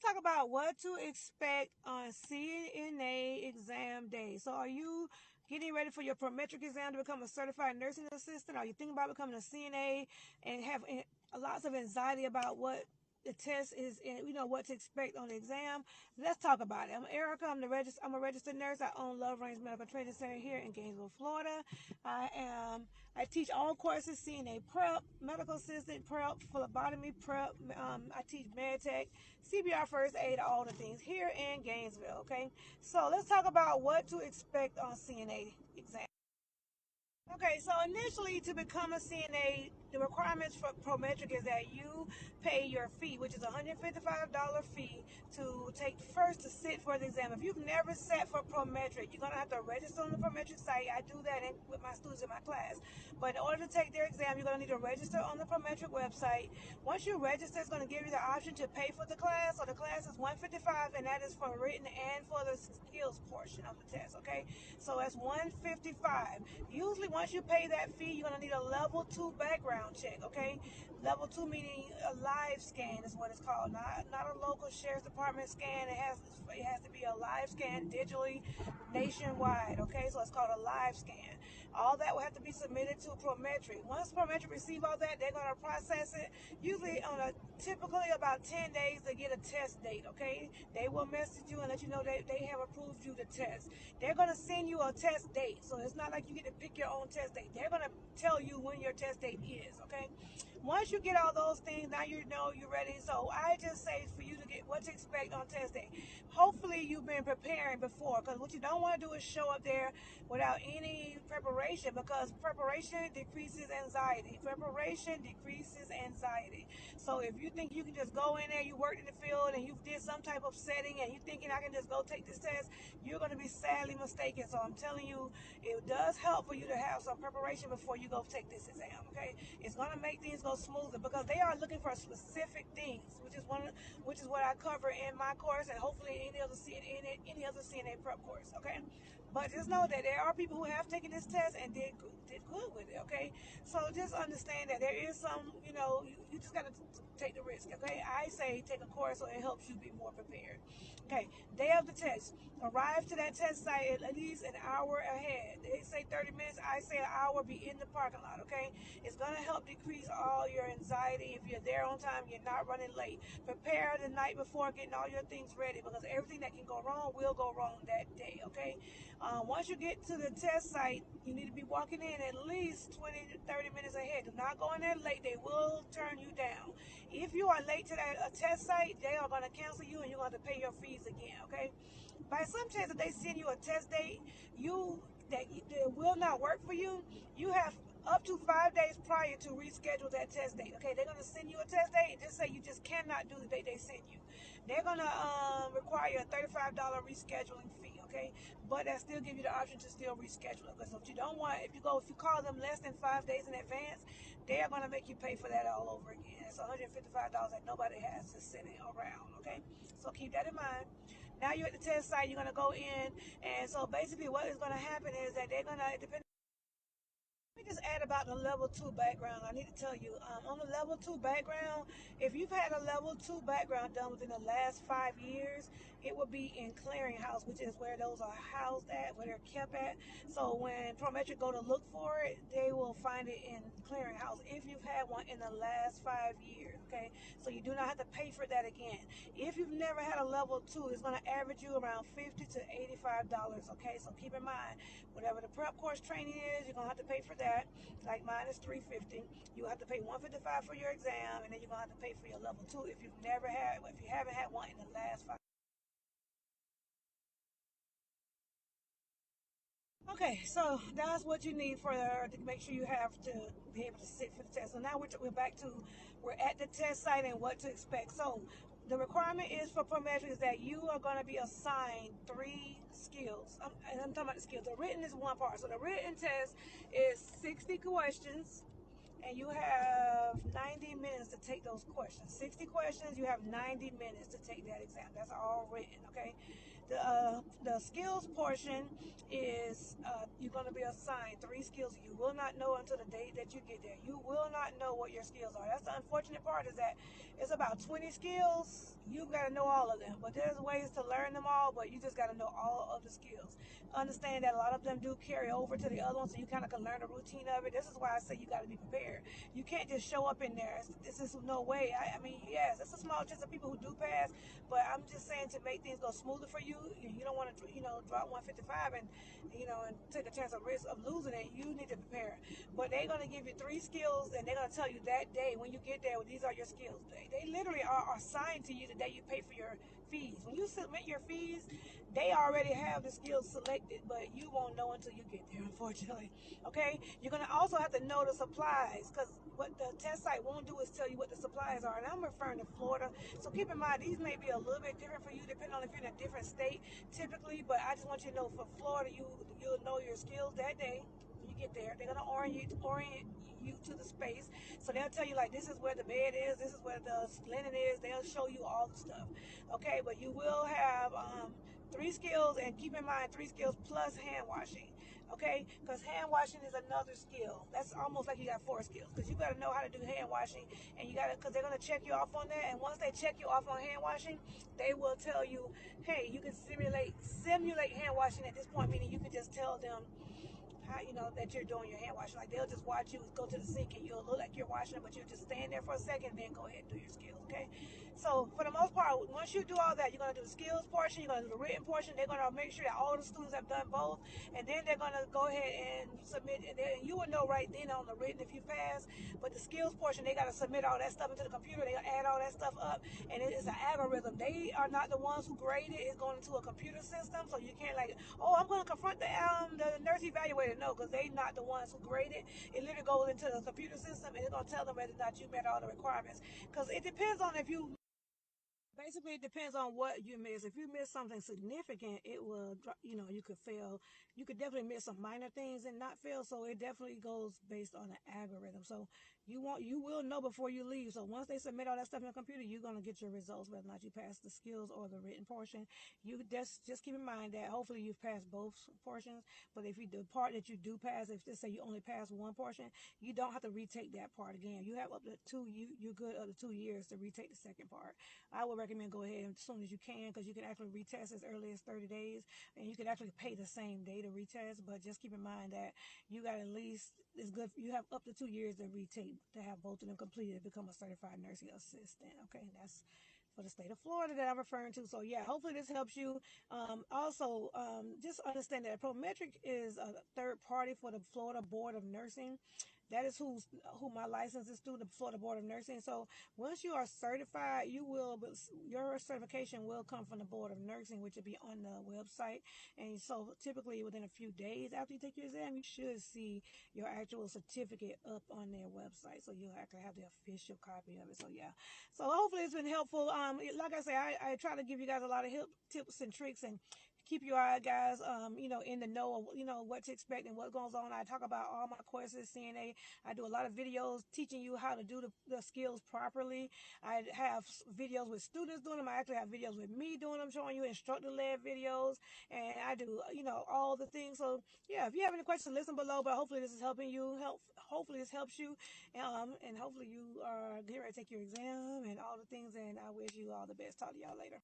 talk about what to expect on CNA exam day. So, are you getting ready for your Prometric exam to become a certified nursing assistant? Are you thinking about becoming a CNA and have lots of anxiety about what the test is and what to expect on the exam? Let's talk about it. I'm Erica. I'm a registered nurse. I own Love Range Medical Training Center here in Gainesville, Florida. I teach all courses: CNA prep, medical assistant prep, phlebotomy prep. I teach med tech, CBR first aid, all the things here in Gainesville. Okay, so let's talk about what to expect on CNA exam. Okay, so initially to become a CNA, the requirements for Prometric is that you pay your fee, which is a $155 fee to take first to sit for the exam. If you've never sat for Prometric, you're going to have to register on the Prometric site. I do that with my students in my class. But in order to take their exam, you're going to need to register on the Prometric website. Once you register, it's going to give you the option to pay for the class. So the class is $155, and that is for written and for the skills portion of the test, okay? So that's $155. Usually once you pay that fee, you're going to need a level 2 background check, okay? Level 2 meaning a live scan is what it's called, not a local sheriff's department scan. It has to be a live scan digitally nationwide, okay? So it's called a live scan. All that will have to be submitted to Prometric. Once Prometric receive all that, they're going to process it. Usually typically about 10 days to get a test date, okay? They will message you and let you know that they have approved you to test. They're going to send you a test date. So it's not like you get to pick your own test date. They're going to tell you when your test date is, okay? Once you get all those things, now you know you're ready. So I just say for you to get what to expect on test day. Hopefully you've been preparing before, because what you don't want to do is show up there without any preparation, because preparation decreases anxiety. Preparation decreases anxiety. So if you think you can just go in there, you worked in the field and you did some type of setting and you thinking I can just go take this test, you're going to be sadly mistaken. So I'm telling you, it does help for you to have some preparation before you go take this exam, okay? It's going to make things go smoother, because they are looking for specific things, which is what I cover in my course, and hopefully any other CNA prep course, okay? But just know that there are people who have taken this test and did good with it, okay? So just understand that there is some, you just got to take the risk, okay? I say take a course so it helps you be more prepared. Okay, day of the test. Arrive to that test site at least an hour ahead. They say 30 minutes. I say an hour. Be in the parking lot, okay? It's going to help decrease all your anxiety. If you're there on time, you're not running late. Prepare the night before, getting all your things ready, because everything that can go wrong will go wrong that day, okay? Once you get to the test site, you need to be walking in at least 20 to 30 minutes ahead. Do not go in there late. They will turn you down. If you are late to that test site, they are going to cancel you and you're going to pay your fees again, okay? By some chance, if they send you a test date that will not work for you, you have up to 5 days prior to reschedule that test date. Okay, they're gonna send you a test date and just say you just cannot do the date they send you. They're gonna require a $35 rescheduling fee. Okay, but that still give you the option to still reschedule it. Because if you don't want, if you call them less than 5 days in advance, they are gonna make you pay for that all over again. It's $155 that nobody has to send it around. Okay, so keep that in mind. Now you're at the test site. You're gonna go in, and so basically what is gonna happen is that they're gonna depend. Let me just add about the level 2 background. I need to tell you, on the level 2 background, if you've had a level 2 background done within the last 5 years, it will be in clearinghouse, which is where those are housed at, where they're kept at. So when Prometric go to look for it, they will find it in clearinghouse if you've had one in the last 5 years, okay? So you do not have to pay for that again. If you've never had a level 2, it's going to average you around $50 to $85, okay? So keep in mind, whatever the prep course training is, you're going to have to pay for that. Like mine is $350. You have to pay $155 for your exam, and then you're gonna have to pay for your level 2 if you haven't had one in the last 5. Okay, so that's what you need to make sure you have to be able to sit for the test. So now we're at the test site and what to expect. So the requirement is for Prometric is that you are going to be assigned 3 skills. And I'm talking about the skills. The written is one part. So the written test is 60 questions, and you have 90 minutes to take those questions. 60 questions, you have 90 minutes to take that exam. That's all written, okay? The skills portion is you're going to be assigned 3 skills. You will not know until the day that you get there. You will not know what your skills are. That's the unfortunate part, is that it's about 20 skills you got to know all of them. But there's ways to learn them all, but you just got to know all of the skills. Understand that a lot of them do carry over to the other ones, so you kind of can learn the routine of it. This is why I say you got to be prepared. You can't just show up in there. This is no way. I mean, yes, it's a small chance of people who do pass, but I'm just saying to make things go smoother for you. You don't want to, drop 155 and take a chance of risk of losing it. You need to prepare. But they're going to give you 3 skills, and they're going to tell you that day when you get there, well, these are your skills. They literally are assigned to you the day you pay for your fees. When you submit your fees, they already have the skills selected, but you won't know until you get there, unfortunately. Okay? You're going to also have to know the supplies, because what the test site won't do is tell you what the supplies are. And I'm referring to Florida. So keep in mind, these may be a little bit different for you, depending on if you're in a different state typically. But I just want you to know for Florida, you'll know your skills that day. When you get there, they're going to orient you to the space. So they'll tell you, like, this is where the bed is, this is where the linen is. They'll show you all the stuff. Okay, but you will have 3 skills, and keep in mind 3 skills plus hand washing. Okay, because hand washing is another skill. That's almost like you got 4 skills, because you got to know how to do hand washing, and you got to, because they're going to check you off on that. And once they check you off on hand washing, they will tell you, hey, you can simulate hand washing at this point, meaning you can just tell them how, that you're doing your hand washing. Like, they'll just watch you go to the sink, and you'll look like you're washing it, but you'll just stand there for a second and then go ahead and do your skills. Okay, so for the most part, once you do all that, you're going to do the skills portion, you're going to do the written portion. They're going to make sure that all the students have done both, and then they're going to go ahead and submit, and you will know right then on the written if you pass. But the skills portion, they got to submit all that stuff into the computer. They add all that stuff up, and it is an algorithm. They are not the ones who grade it. It's going into a computer system, so you can't, like, oh, I'm going to confront the nurse evaluator. No, because they not the ones who grade it. It literally goes into the computer system, and it's going to tell them whether or not you met all the requirements. Because it depends on if you basically, it depends on what you miss. If you miss something significant, it will, you could fail. You could definitely miss some minor things and not fail. So it definitely goes based on the algorithm. So you will know before you leave. So once they submit all that stuff in the computer, you're gonna get your results, whether or not you pass the skills or the written portion. You just keep in mind that hopefully you've passed both portions. But if the part that you do pass, if they say you only pass one portion, you don't have to retake that part again. You have up to you're good up to 2 years to retake the second part. I would recommend go ahead as soon as you can, because you can actually retest as early as 30 days, and you can actually pay the same day to retest. But just keep in mind that you got at least, it's good, you have up to 2 years to retake to have both of them completed to become a certified nursing assistant. Okay, and that's for the state of Florida that I'm referring to. So yeah, hopefully this helps you. Also, just understand that Prometric is a third party for the Florida Board of Nursing. That is who my license is through, the Florida Board of Nursing. So once you are certified, your certification will come from the Board of Nursing, which will be on the website. And so typically within a few days after you take your exam, you should see your actual certificate up on their website. So you'll actually have the official copy of it. So yeah. So hopefully it's been helpful. Like I say, I try to give you guys a lot of tips and tricks, and keep your guys, in the know of, what to expect and what goes on. I talk about all my courses, CNA. I do a lot of videos teaching you how to do the skills properly. I have videos with students doing them. I actually have videos with me doing them, showing you instructor-led videos. And I do, all the things. So yeah, if you have any questions, listen below. But hopefully this is helping you. Hopefully this helps you. And hopefully you are getting ready to take your exam and all the things. And I wish you all the best. Talk to y'all later.